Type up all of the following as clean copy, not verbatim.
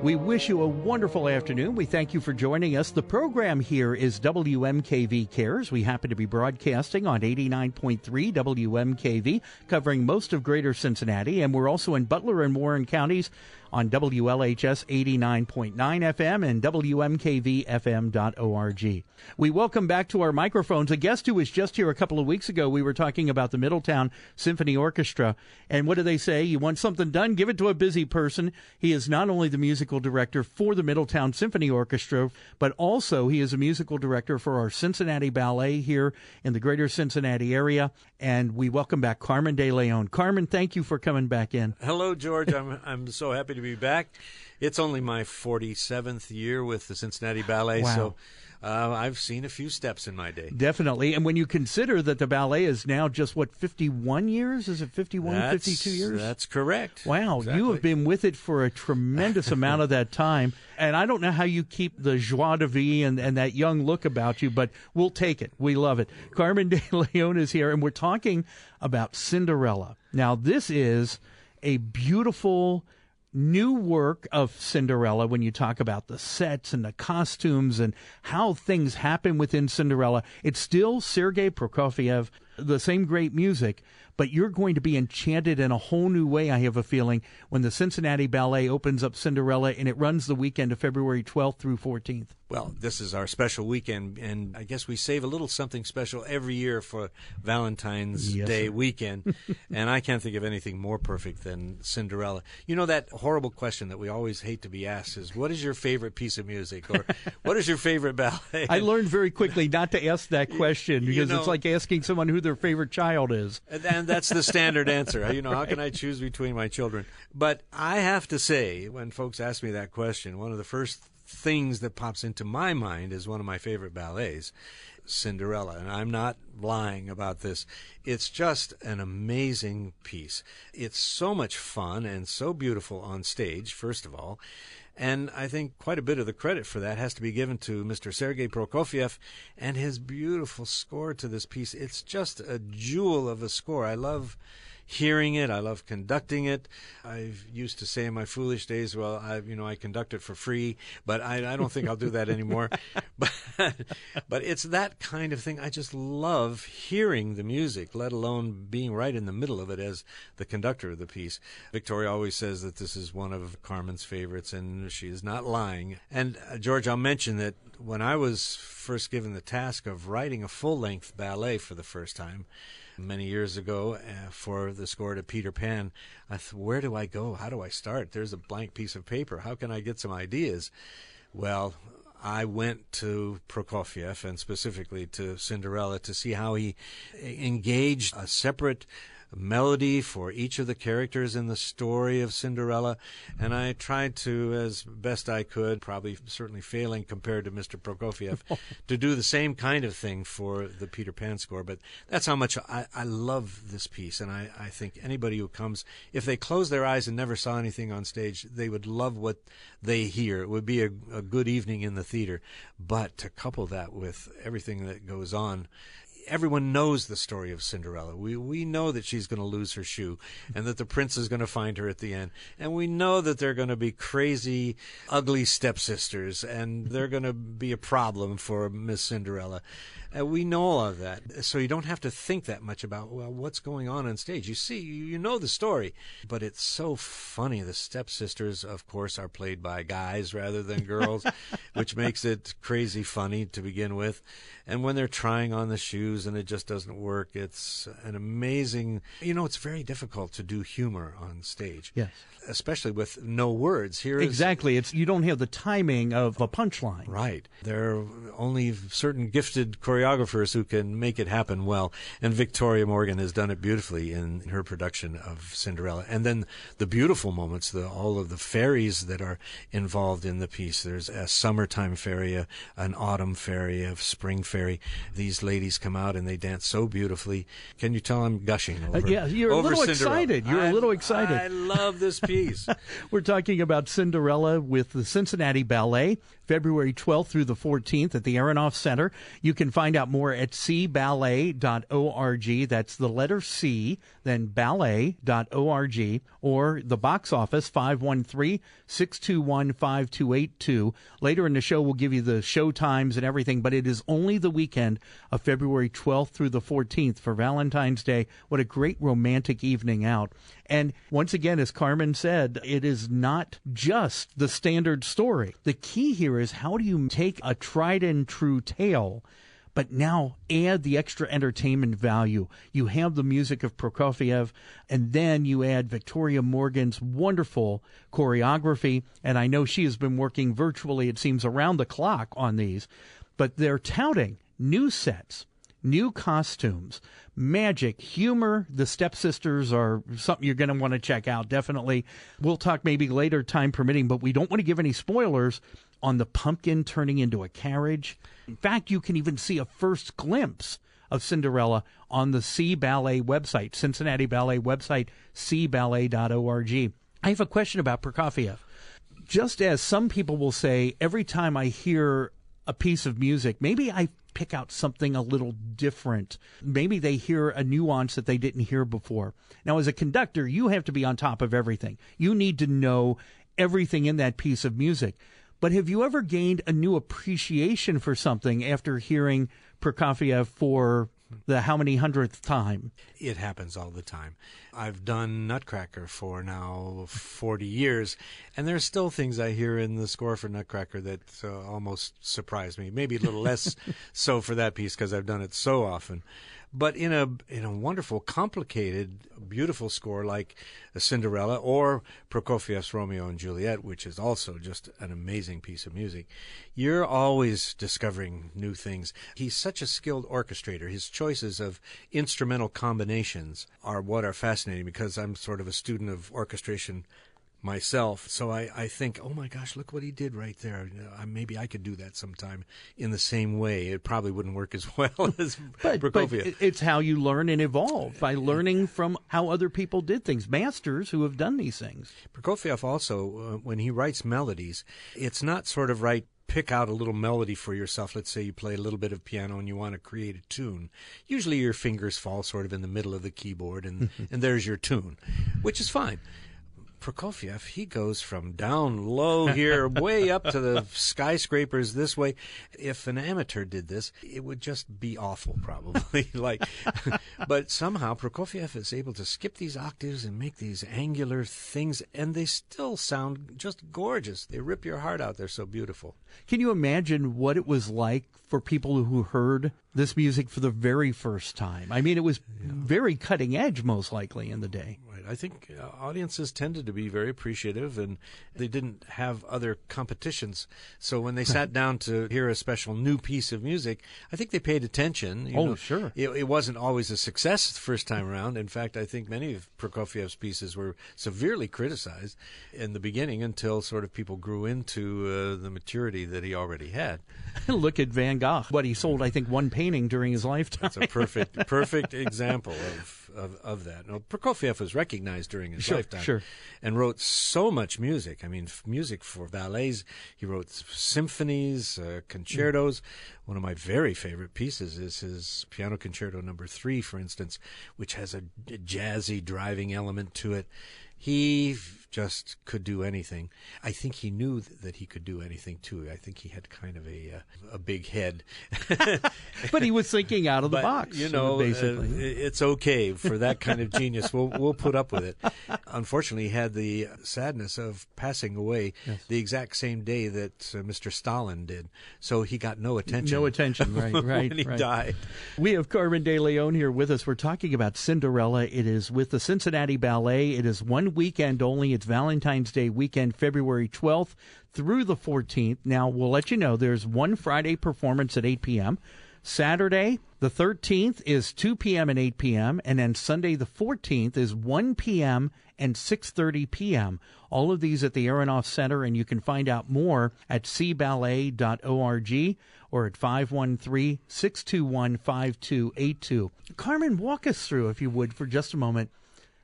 We wish you a wonderful afternoon. We thank you for joining us. The program here is WMKV Cares. We happen to be broadcasting on 89.3 WMKV, covering most of greater Cincinnati, and we're also in Butler and Warren counties on WLHS 89.9 FM and WMKVFM.org. We welcome back to our microphones a guest who was just here a couple of weeks ago. We were talking about the Middletown Symphony Orchestra, and what do they say? You want something done? Give it to a busy person. He is not only the musical director for the Middletown Symphony Orchestra, but also he is a musical director for our Cincinnati Ballet here in the greater Cincinnati area, and we welcome back Carmon DeLeone. Carmon, thank you for coming back in. Hello, George. I'm so happy to be back. It's only my 47th year with the Cincinnati Ballet, wow. So I've seen a few steps in my day. Definitely. And when you consider that the ballet is now just, 51 years? Is it 51, 52 years? That's correct. Wow. Exactly. You have been with it for a tremendous amount of that time. And I don't know how you keep the joie de vivre and that young look about you, but we'll take it. We love it. Carmon DeLeone is here, and we're talking about Cinderella. Now, this is a beautiful new work of Cinderella when you talk about the sets and the costumes and how things happen within Cinderella. It's still Sergei Prokofiev, the same great music, but you're going to be enchanted in a whole new way, I have a feeling, when the Cincinnati Ballet opens up Cinderella, and it runs the weekend of February 12th through 14th. Well, this is our special weekend, and I guess we save a little something special every year for Valentine's Day weekend, and I can't think of anything more perfect than Cinderella. You know, that horrible question that we always hate to be asked is, what is your favorite piece of music, or what is your favorite ballet? I learned very quickly not to ask that question, because it's like asking someone who their favorite child is. And that's the standard answer. You know, how can I choose between my children? But I have to say, when folks ask me that question, one of the first things that pops into my mind is one of my favorite ballets, Cinderella. And I'm not lying about this. It's just an amazing piece. It's so much fun and so beautiful on stage, first of all. And I think quite a bit of the credit for that has to be given to Mr. Sergei Prokofiev and his beautiful score to this piece. It's just a jewel of a score. I love hearing it. I love conducting it. I used to say in my foolish days, well, I conduct it for free, but I don't think I'll do that anymore. But it's that kind of thing. I just love hearing the music, let alone being right in the middle of it as the conductor of the piece. Victoria always says that this is one of Carmen's favorites, and she is not lying. And George, I'll mention that when I was first given the task of writing a full-length ballet for the first time, many years ago, for the score to Peter Pan, I thought, where do I go? How do I start? There's a blank piece of paper. How can I get some ideas? Well, I went to Prokofiev, and specifically to Cinderella, to see how he engaged a separate melody for each of the characters in the story of Cinderella, and I tried to, as best I could, probably certainly failing compared to Mr. Prokofiev, to do the same kind of thing for the Peter Pan score. But that's how much I love this piece, and I think anybody who comes, if they close their eyes and never saw anything on stage, they would love what they hear. It would be a good evening in the theater. But to couple that with everything that goes on, everyone knows the story of Cinderella. We know that she's going to lose her shoe and that the prince is going to find her at the end. And we know that they're going to be crazy, ugly stepsisters, and they're going to be a problem for Miss Cinderella. We know all of that. So you don't have to think that much about, well, what's going on stage. You see, you know the story. But it's so funny. The stepsisters, of course, are played by guys rather than girls, which makes it crazy funny to begin with. And when they're trying on the shoes and it just doesn't work, it's an amazing... it's very difficult to do humor on stage. Yes. Especially with no words. Exactly. You don't have the timing of a punchline. Right. There are only certain gifted choreographers who can make it happen well. And Victoria Morgan has done it beautifully in her production of Cinderella. And then the beautiful moments, all of the fairies that are involved in the piece. There's a summertime fairy, an autumn fairy, a spring fairy. These ladies come out and they dance so beautifully. Can you tell I'm gushing over Yeah, you're a little Cinderella. excited. You're a little excited. I love this piece. We're talking about Cinderella with the Cincinnati Ballet, February 12th through the 14th at the Aronoff Center. You can find find out more at cballet.org. That's the letter C, then ballet.org, or the box office, 513-621-5282. Later in the show, we'll give you the show times and everything, but it is only the weekend of February 12th through the 14th for Valentine's Day. What a great romantic evening out. And once again, as Carmon said, it is not just the standard story. The key here is, how do you take a tried and true tale, but now add the extra entertainment value? You have the music of Prokofiev, and then you add Victoria Morgan's wonderful choreography. And I know she has been working virtually, it seems, around the clock on these. But they're touting new sets, new costumes, magic, humor. The stepsisters are something you're going to want to check out, definitely. We'll talk maybe later, time permitting, but we don't want to give any spoilers on the pumpkin turning into a carriage. In fact, you can even see a first glimpse of Cinderella on the C Ballet website, Cincinnati Ballet website, cballet.org. I have a question about Prokofiev. Just as some people will say, every time I hear a piece of music, maybe I pick out something a little different. Maybe they hear a nuance that they didn't hear before. Now, as a conductor, you have to be on top of everything. You need to know everything in that piece of music. But have you ever gained a new appreciation for something after hearing Prokofiev for the how many hundredth time? It happens all the time. I've done Nutcracker for now 40 years, and there's still things I hear in the score for Nutcracker that almost surprise me. Maybe a little less so for that piece because I've done it so often. But in a wonderful, complicated, beautiful score like Cinderella or Prokofiev's Romeo and Juliet, which is also just an amazing piece of music, you're always discovering new things. He's such a skilled orchestrator. His choices of instrumental combinations are what are fascinating, because I'm sort of a student of orchestration myself. So I think, oh my gosh, look what he did right there. Maybe I could do that sometime in the same way. It probably wouldn't work as well as Prokofiev. But it's how you learn and evolve, by learning from how other people did things, masters who have done these things. Prokofiev also, when he writes melodies, it's not sort of pick out a little melody for yourself. Let's say you play a little bit of piano and you want to create a tune. Usually your fingers fall sort of in the middle of the keyboard and there's your tune, which is fine. Prokofiev, he goes from down low here way up to the skyscrapers this way. If an amateur did this, it would just be awful, probably. But somehow Prokofiev is able to skip these octaves and make these angular things, and they still sound just gorgeous. They rip your heart out. They're so beautiful. Can you imagine what it was like for people who heard this music for the very first time? I mean, it was very cutting edge, most likely, in the day. Right. I think audiences tended to be very appreciative, and they didn't have other competitions. So when they sat down to hear a special new piece of music, I think they paid attention. Sure. It wasn't always a success the first time around. In fact, I think many of Prokofiev's pieces were severely criticized in the beginning until sort of people grew into the maturity that he already had. Look at Van Gogh. What he sold, I think, one painting during his lifetime. That's a perfect example of that. Now, Prokofiev was recognized during his lifetime and wrote so much music. I mean, music for ballets. He wrote symphonies, concertos. One of my very favorite pieces is his Piano Concerto No. 3, for instance, which has a jazzy, driving element to it. He just could do anything. I think he knew that he could do anything, too. I think he had kind of a big head. But he was thinking out of the box, basically. It's okay for that kind of genius. We'll put up with it. Unfortunately, he had the sadness of passing away the exact same day that Mr. Stalin did. So he got no attention. Right. when he died. We have Carmon DeLeone here with us. We're talking about Cinderella. It is with the Cincinnati Ballet. It is one weekend only. It's Valentine's Day weekend, February 12th through the 14th. Now, we'll let you know there's one Friday performance at 8 p.m. Saturday, the 13th, is 2 p.m. and 8 p.m., and then Sunday, the 14th, is 1 p.m. and 6:30 p.m. All of these at the Aronoff Center, and you can find out more at cballet.org or at 513-621-5282. Carmon, walk us through, if you would, for just a moment,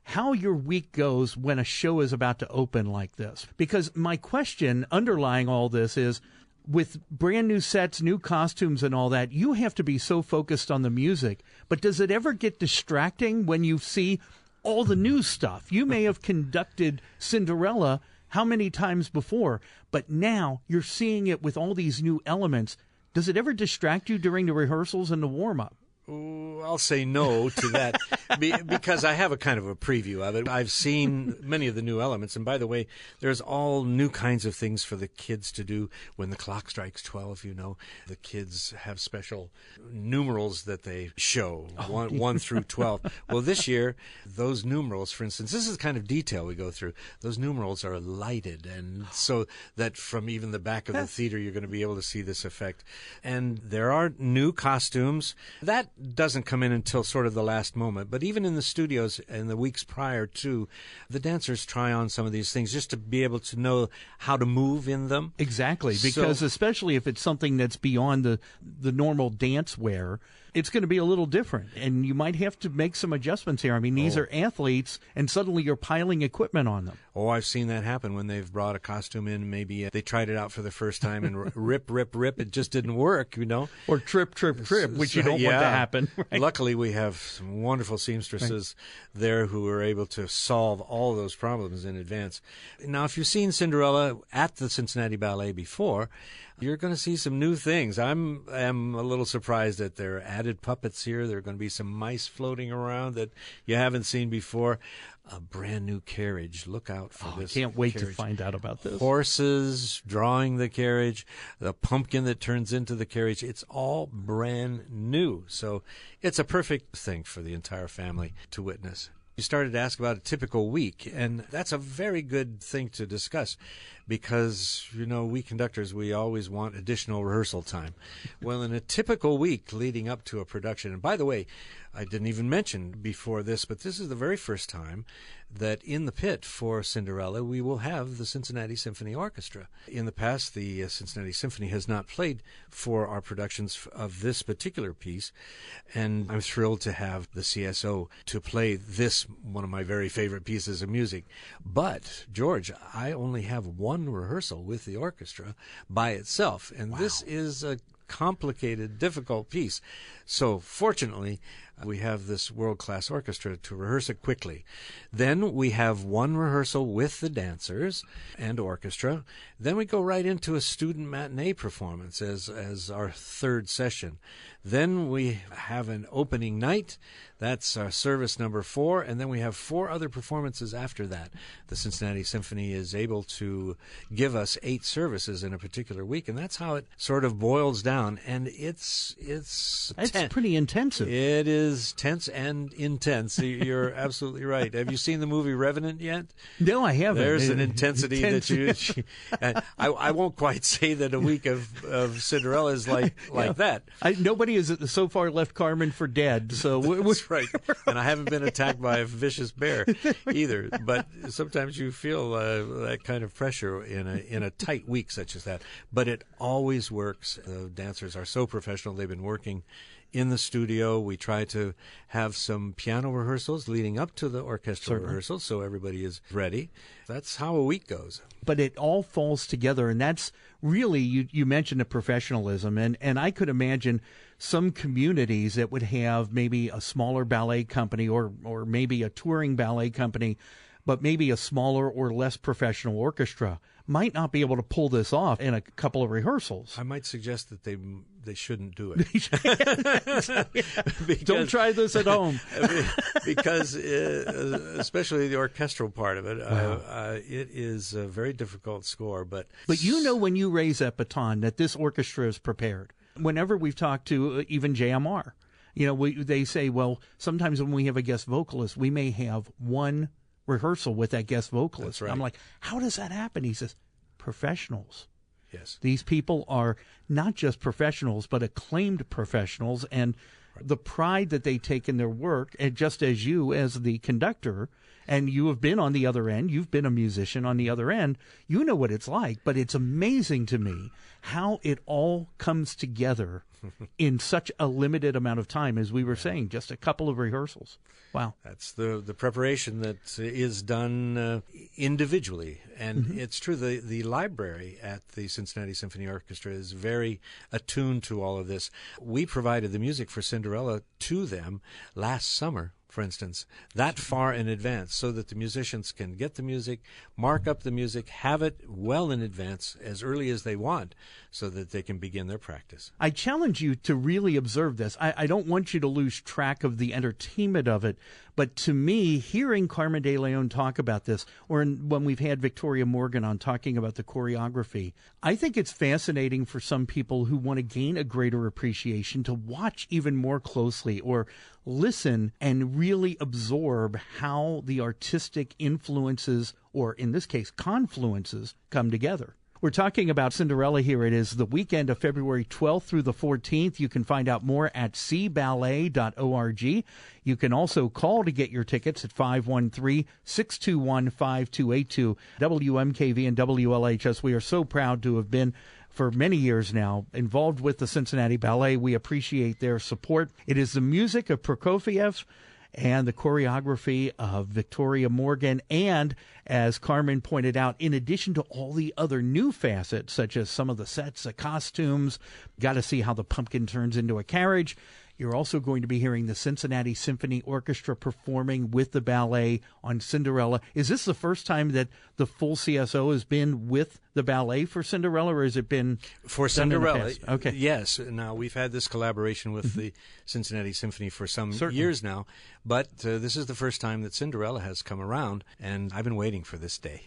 how your week goes when a show is about to open like this. Because my question underlying all this is, with brand new sets, new costumes and all that, you have to be so focused on the music. But does it ever get distracting when you see all the new stuff? You may have conducted Cinderella how many times before, but now you're seeing it with all these new elements. Does it ever distract you during the rehearsals and the warm-up? I'll say no to that because I have a kind of a preview of it. I've seen many of the new elements. And by the way, there's all new kinds of things for the kids to do. When the clock strikes 12, the kids have special numerals that they show, 1 through 12. Well, this year, those numerals, for instance, this is the kind of detail we go through. Those numerals are lighted, and so that from even the back of the theater, you're going to be able to see this effect. And there are new costumes. That doesn't come in until sort of the last moment. But even in the studios in the weeks prior to, the dancers try on some of these things just to be able to know how to move in them. Exactly, because especially if it's something that's beyond the normal dance wear, it's going to be a little different, and you might have to make some adjustments here. I mean, these are athletes, and suddenly you're piling equipment on them. Oh, I've seen that happen when they've brought a costume in. Maybe they tried it out for the first time, and rip, it just didn't work, Or trip, which you don't want to happen. Right? Luckily, we have some wonderful seamstresses there who are able to solve all those problems in advance. Now, if you've seen Cinderella at the Cincinnati Ballet before, you're going to see some new things. I'm a little surprised that there are added puppets here. There are going to be some mice floating around that you haven't seen before. A brand new carriage. Look out for this. I can't wait carriage. to find out about this. Horses drawing the carriage, the pumpkin that turns into the carriage. It's all brand new. So it's a perfect thing for the entire family to witness. You started to ask about a typical week, and that's a very good thing to discuss because, we conductors, we always want additional rehearsal time. Well, in a typical week leading up to a production, and by the way, I didn't even mention before this, but this is the very first time that in the pit for Cinderella, we will have the Cincinnati Symphony Orchestra. In the past, the Cincinnati Symphony has not played for our productions of this particular piece, and I'm thrilled to have the CSO to play this, one of my very favorite pieces of music. But, George, I only have one rehearsal with the orchestra by itself, and this is a complicated, difficult piece. So, fortunately, we have this world-class orchestra to rehearse it quickly. Then we have one rehearsal with the dancers and orchestra. Then we go right into a student matinee performance as our third session. Then we have an opening night. That's our service number 4. And then we have 4 other performances after that. The Cincinnati Symphony is able to give us 8 services in a particular week. And that's how it sort of boils down. And it's pretty intensive. It is tense and intense. You're absolutely right. Have you seen the movie Revenant yet? No, I haven't. There's an intensity that you... I won't quite say that a week of Cinderella is like that. Nobody has so far left Carmen for dead. So That's right. And I haven't been attacked by a vicious bear either. But sometimes you feel that kind of pressure in a tight week such as that. But it always works. The dancers are so professional. They've been working in the studio. We try to have some piano rehearsals leading up to the orchestral rehearsals so everybody is ready. That's how a week goes. But it all falls together, and that's really, you mentioned the professionalism, and I could imagine some communities that would have maybe a smaller ballet company or maybe a touring ballet company, but maybe a smaller or less professional orchestra might not be able to pull this off in a couple of rehearsals. I might suggest that they shouldn't do it. Don't try this at home. Because especially the orchestral part of it, it is a very difficult score. But when you raise that baton that this orchestra is prepared. Whenever we've talked to even JMR, they say, well, sometimes when we have a guest vocalist, we may have one rehearsal with that guest vocalist. That's right. I'm like, how does that happen? He says, professionals. Yes. These people are not just professionals, but acclaimed professionals, and the pride that they take in their work, and just as you, as the conductor, and you have been on the other end, you've been a musician on the other end, you know what it's like. But it's amazing to me how it all comes together in such a limited amount of time, as we were saying, just a couple of rehearsals. Wow. That's the preparation that is done individually. And it's true, the library at the Cincinnati Symphony Orchestra is very attuned to all of this. We provided the music for Cinderella to them last summer, for instance, that far in advance, so that the musicians can get the music, mark up the music, have it well in advance, as early as they want, so that they can begin their practice. I challenge you to really observe this. I don't want you to lose track of the entertainment of it, but to me, hearing Carmon DeLeone talk about this, or when we've had Victoria Morgan on talking about the choreography, I think it's fascinating for some people who want to gain a greater appreciation to watch even more closely or listen and really absorb how the artistic influences, or in this case, confluences, come together. We're talking about Cinderella here. It is the weekend of February 12th through the 14th. You can find out more at cballet.org. You can also call to get your tickets at 513-621-5282. WMKV and WLHS, we are so proud to have been, for many years now, involved with the Cincinnati Ballet. We appreciate their support. It is the music of Prokofiev and the choreography of Victoria Morgan. And as Carmon pointed out, in addition to all the other new facets, such as some of the sets, the costumes, got to see how the pumpkin turns into a carriage. You're also going to be hearing the Cincinnati Symphony Orchestra performing with the ballet on Cinderella. Is this the first time that the full CSO has been with the ballet for Cinderella, or has it been for Cinderella? Okay. Yes. Now, we've had this collaboration with the Cincinnati Symphony for some years now, but this is the first time that Cinderella has come around, and I've been waiting for this day.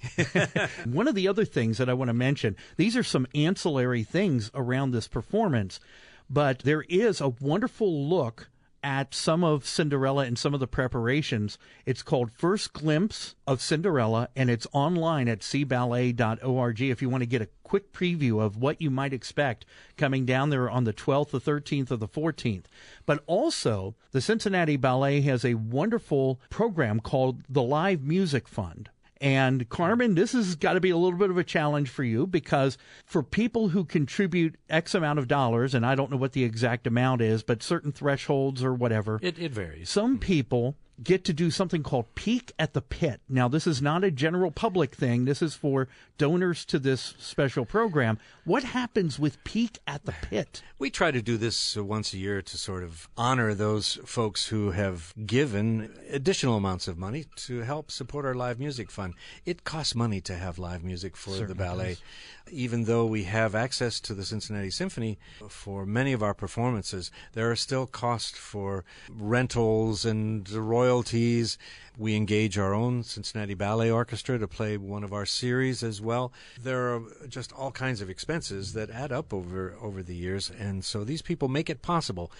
One of the other things that I want to mention, these are some ancillary things around this performance, but there is a wonderful look at some of Cinderella and some of the preparations. It's called First Glimpse of Cinderella, and it's online at cballet.org if you want to get a quick preview of what you might expect coming down there on the 12th, the 13th, or the 14th. But also, the Cincinnati Ballet has a wonderful program called the Live Music Fund. And Carmon, this has got to be a little bit of a challenge for you, because for people who contribute X amount of dollars, and I don't know what the exact amount is, but certain thresholds or whatever. It varies. Some people get to do something called Peek at the Pit. Now, this is not a general public thing. This is for donors to this special program. What happens with Peek at the Pit? We try to do this once a year to sort of honor those folks who have given additional amounts of money to help support our live music fund. It costs money to have live music for the ballet. Does. Even though we have access to the Cincinnati Symphony for many of our performances, there are still costs for rentals and royalties. We engage our own Cincinnati Ballet Orchestra to play one of our series as well. There are just all kinds of expenses that add up over the years, and so these people make it possible.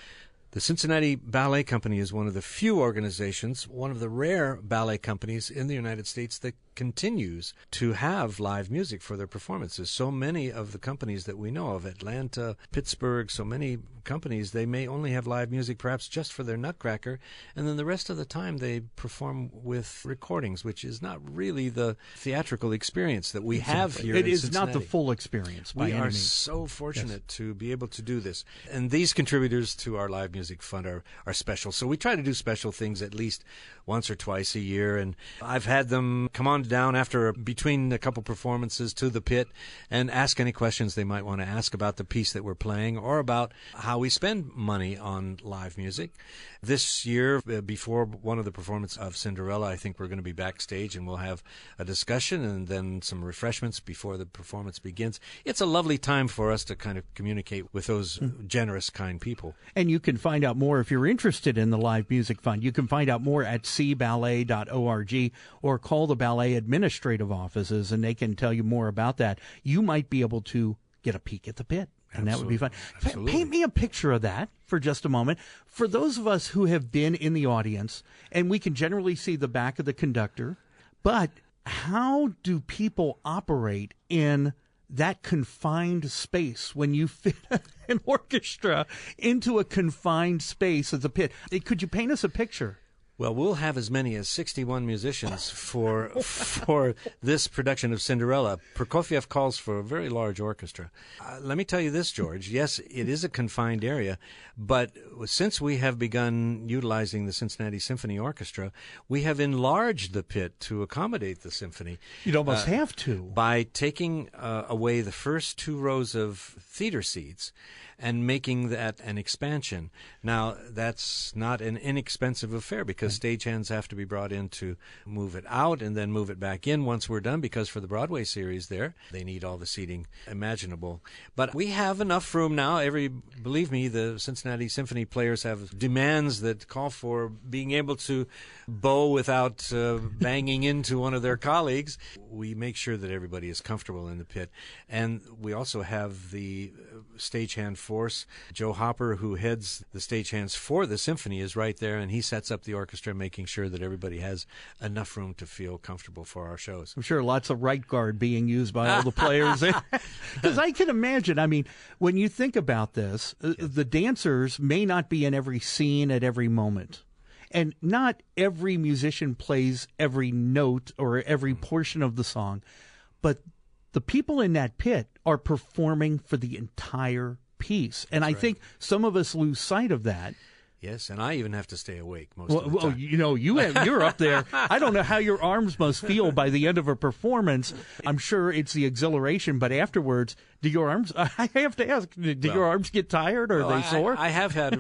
The Cincinnati Ballet Company is one of the few organizations, one of the rare ballet companies in the United States that continues to have live music for their performances. So many of the companies that we know of, Atlanta, Pittsburgh, so many companies, they may only have live music perhaps just for their Nutcracker, and then the rest of the time they perform with recordings, which is not really the theatrical experience that we have here in Cincinnati. It is not the full experience by any means. We are so fortunate to be able to do this. And these contributors to our live music fund are special. So we try to do special things at least once or twice a year, and I've had them come on down between a couple performances to the pit and ask any questions they might want to ask about the piece that we're playing or about how we spend money on live music. This year, before one of the performances of Cinderella, I think we're going to be backstage and we'll have a discussion and then some refreshments before the performance begins. It's a lovely time for us to kind of communicate with those generous, kind people. And you can find out more if you're interested in the Live Music Fund. You can find out more at cballet.org or call the ballet administrative offices, and they can tell you more about that. You might be able to get a peek at the pit. And that would be fun. Absolutely. Paint me a picture of that for just a moment. For those of us who have been in the audience, and we can generally see the back of the conductor, but how do people operate in that confined space when you fit an orchestra into a confined space as a pit? Could you paint us a picture? Well, we'll have as many as 61 musicians for this production of Cinderella. Prokofiev calls for a very large orchestra. Let me tell you this, George. Yes, it is a confined area, but since we have begun utilizing the Cincinnati Symphony Orchestra, we have enlarged the pit to accommodate the symphony. You'd almost have to. By taking away the first 2 rows of theater seats and making that an expansion. Now, that's not an inexpensive affair because stagehands have to be brought in to move it out and then move it back in once we're done, because for the Broadway series there, they need all the seating imaginable. But we have enough room now. Believe me, the Cincinnati Symphony players have demands that call for being able to bow without banging into one of their colleagues. We make sure that everybody is comfortable in the pit. And we also have the stagehand force. Joe Hopper, who heads the stagehands for the symphony, is right there, and he sets up the orchestra, making sure that everybody has enough room to feel comfortable for our shows. I'm sure lots of right guard being used by all the players. Because I can imagine, I mean, when you think about this, the dancers may not be in every scene at every moment. And not every musician plays every note or every portion of the song, but the people in that pit are performing for the entire piece. And I think some of us lose sight of that. Yes, and I even have to stay awake most of the time. Well, you know, you're up there. I don't know how your arms must feel by the end of a performance. I'm sure it's the exhilaration, but afterwards, do your arms, I have to ask, your arms get tired or are they sore? I have had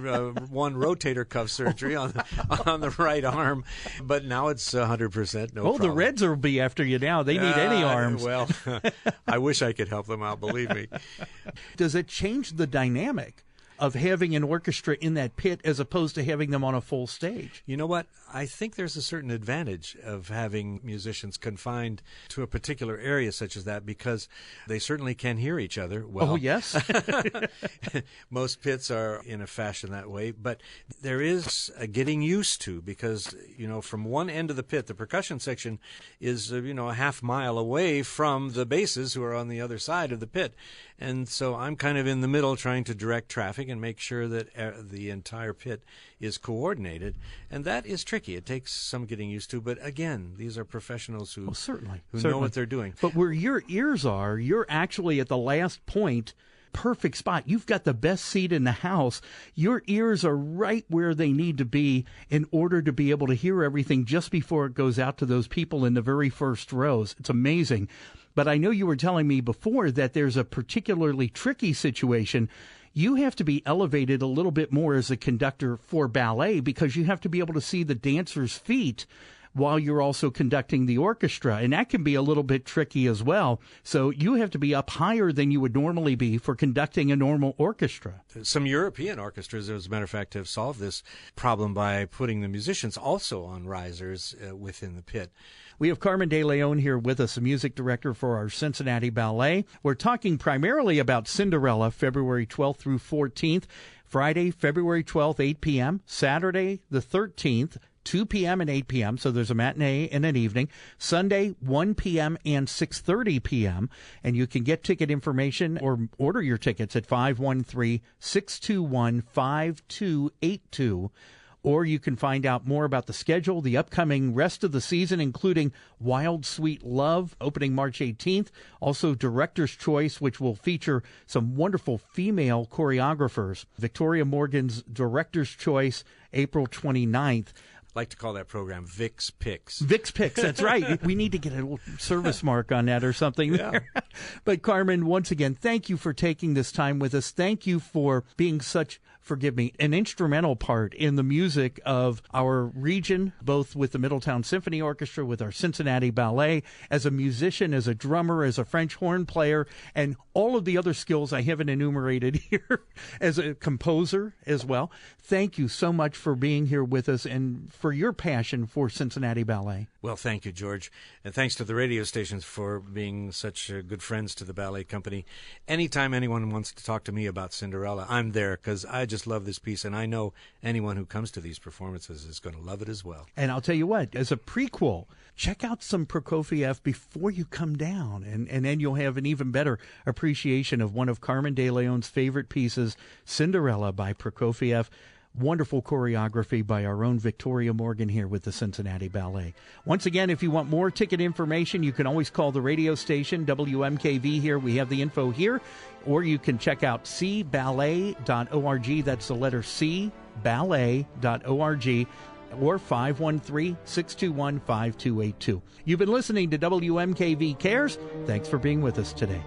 one rotator cuff surgery on the right arm, but now it's 100% no problem. The Reds will be after you now. They need any arms. Well, I wish I could help them out, believe me. Does it change the dynamic of having an orchestra in that pit as opposed to having them on a full stage? You know what? I think there's a certain advantage of having musicians confined to a particular area such as that, because they certainly can hear each other well. Oh, yes. Most pits are in a fashion that way, but there is a getting used to, because, you know, from one end of the pit, the percussion section is, a half mile away from the basses who are on the other side of the pit. And so I'm kind of in the middle trying to direct traffic and make sure that the entire pit is coordinated. And that is tricky. It takes some getting used to. But again, these are professionals who know what they're doing. But where your ears are, you're actually at the last point. Perfect spot. You've got the best seat in the house. Your ears are right where they need to be in order to be able to hear everything just before it goes out to those people in the very first rows. It's amazing. But I know you were telling me before that there's a particularly tricky situation. You have to be elevated a little bit more as a conductor for ballet, because you have to be able to see the dancer's feet while you're also conducting the orchestra. And that can be a little bit tricky as well. So you have to be up higher than you would normally be for conducting a normal orchestra. Some European orchestras, as a matter of fact, have solved this problem by putting the musicians also on risers within the pit. We have Carmon DeLeone here with us, a music director for our Cincinnati Ballet. We're talking primarily about Cinderella, February 12th through 14th, Friday, February 12th, 8 p.m., Saturday, the 13th, 2 p.m. and 8 p.m., so there's a matinee and an evening. Sunday, 1 p.m. and 6:30 p.m., and you can get ticket information or order your tickets at 513-621-5282. Or you can find out more about the schedule, the upcoming rest of the season, including Wild Sweet Love, opening March 18th. Also, Director's Choice, which will feature some wonderful female choreographers. Victoria Morgan's Director's Choice, April 29th. Like to call that program Vic's Picks. Vic's Picks, that's right. We need to get a little service mark on that or something there. But Carmon, once again, thank you for taking this time with us. Thank you for being such, forgive me, an instrumental part in the music of our region, both with the Middletown Symphony Orchestra, with our Cincinnati Ballet, as a musician, as a drummer, as a French horn player, and all of the other skills I haven't enumerated here, as a composer as well. Thank you so much for being here with us and for your passion for Cincinnati Ballet. Well, thank you, George. And thanks to the radio stations for being such good friends to the ballet company. Anytime anyone wants to talk to me about Cinderella, I'm there, because I just love this piece, and I know anyone who comes to these performances is going to love it as well. And I'll tell you what, as a prequel, check out some Prokofiev before you come down, and then you'll have an even better appreciation of one of Carmon DeLeone's favorite pieces, Cinderella by Prokofiev. Wonderful choreography by our own Victoria Morgan here with the Cincinnati Ballet. Once again, if you want more ticket information, you can always call the radio station, WMKV here. We have the info here. Or you can check out cballet.org. That's the letter C, ballet.org. Or 513-621-5282. You've been listening to WMKV Cares. Thanks for being with us today.